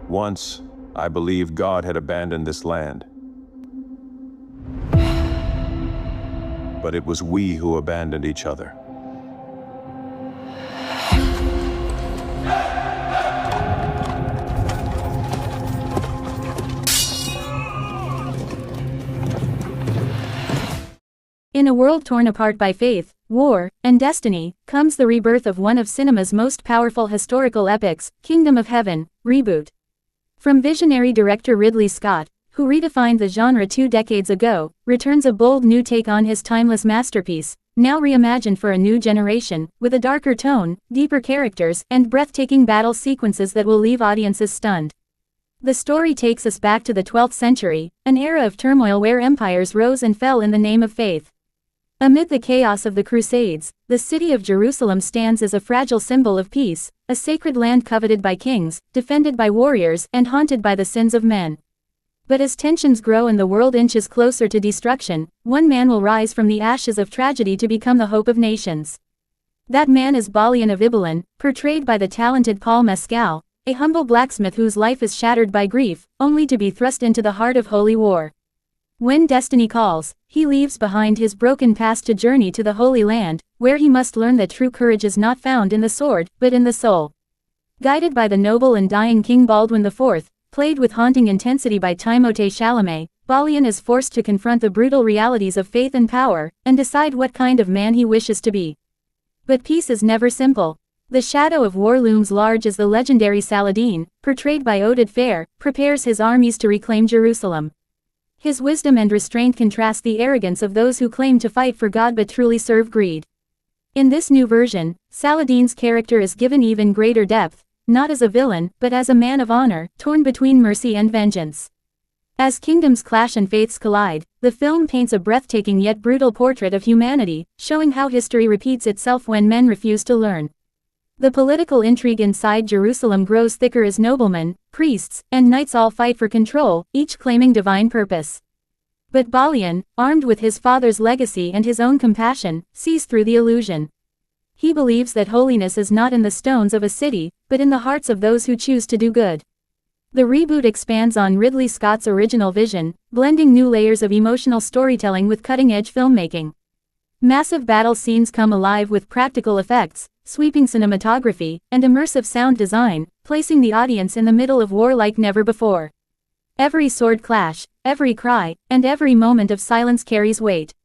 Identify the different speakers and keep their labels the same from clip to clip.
Speaker 1: Once, I believed God had abandoned this land. But it was we who abandoned each other.
Speaker 2: In a world torn apart by faith, war, and destiny, comes the rebirth of one of cinema's most powerful historical epics, Kingdom of Heaven, Reboot. From visionary director Ridley Scott, who redefined the genre 2 decades ago, returns a bold new take on his timeless masterpiece, now reimagined for a new generation, with a darker tone, deeper characters, and breathtaking battle sequences that will leave audiences stunned. The story takes us back to the 12th century, an era of turmoil where empires rose and fell in the name of faith. Amid the chaos of the Crusades, the city of Jerusalem stands as a fragile symbol of peace, a sacred land coveted by kings, defended by warriors, and haunted by the sins of men. But as tensions grow and the world inches closer to destruction, one man will rise from the ashes of tragedy to become the hope of nations. That man is Balian of Ibelin, portrayed by the talented Paul Mescal, a humble blacksmith whose life is shattered by grief, only to be thrust into the heart of holy war. When destiny calls, he leaves behind his broken past to journey to the Holy Land, where he must learn that true courage is not found in the sword, but in the soul. Guided by the noble and dying King Baldwin IV, played with haunting intensity by Timothée Chalamet, Balian is forced to confront the brutal realities of faith and power, and decide what kind of man he wishes to be. But peace is never simple. The shadow of war looms large as the legendary Saladin, portrayed by Oded Fehr, prepares his armies to reclaim Jerusalem. His wisdom and restraint contrast the arrogance of those who claim to fight for God but truly serve greed. In this new version, Saladin's character is given even greater depth, not as a villain, but as a man of honor, torn between mercy and vengeance. As kingdoms clash and faiths collide, the film paints a breathtaking yet brutal portrait of humanity, showing how history repeats itself when men refuse to learn. The political intrigue inside Jerusalem grows thicker as noblemen, priests, and knights all fight for control, each claiming divine purpose. But Balian, armed with his father's legacy and his own compassion, sees through the illusion. He believes that holiness is not in the stones of a city, but in the hearts of those who choose to do good. The reboot expands on Ridley Scott's original vision, blending new layers of emotional storytelling with cutting-edge filmmaking. Massive battle scenes come alive with practical effects, sweeping cinematography, and immersive sound design, placing the audience in the middle of war like never before. Every sword clash, every cry, and every moment of silence carries weight.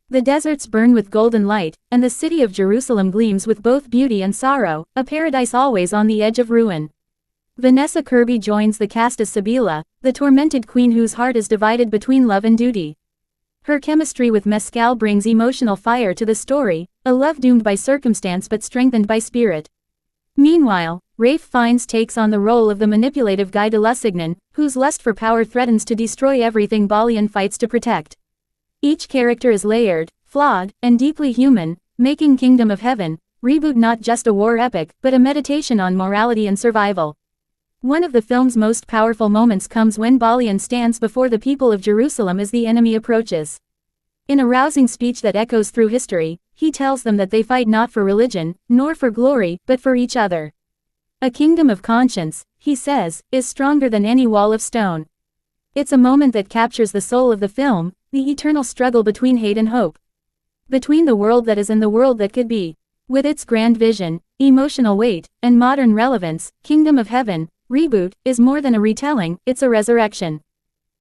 Speaker 2: The deserts burn with golden light, and the city of Jerusalem gleams with both beauty and sorrow, a paradise always on the edge of ruin. Vanessa Kirby joins the cast as Sabila, the tormented queen whose heart is divided between love and duty. Her chemistry with Mescal brings emotional fire to the story, a love doomed by circumstance but strengthened by spirit. Meanwhile, Ralph Fiennes takes on the role of the manipulative Guy de Lusignan, whose lust for power threatens to destroy everything Balian fights to protect. Each character is layered, flawed, and deeply human, making Kingdom of Heaven, Reboot not just a war epic, but a meditation on morality and survival. One of the film's most powerful moments comes when Balian stands before the people of Jerusalem as the enemy approaches. In a rousing speech that echoes through history, he tells them that they fight not for religion, nor for glory, but for each other. A kingdom of conscience, he says, is stronger than any wall of stone. It's a moment that captures the soul of the film, the eternal struggle between hate and hope. Between the world that is and the world that could be. With its grand vision, emotional weight, and modern relevance, Kingdom of Heaven, Reboot, is more than a retelling, it's a resurrection.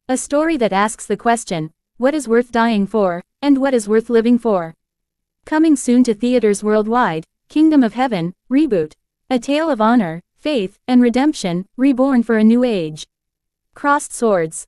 Speaker 2: A story that asks the question, what is worth dying for, and what is worth living for? Coming soon to theaters worldwide, Kingdom of Heaven, Reboot. A tale of honor, faith, and redemption, reborn for a new age. Crossed swords.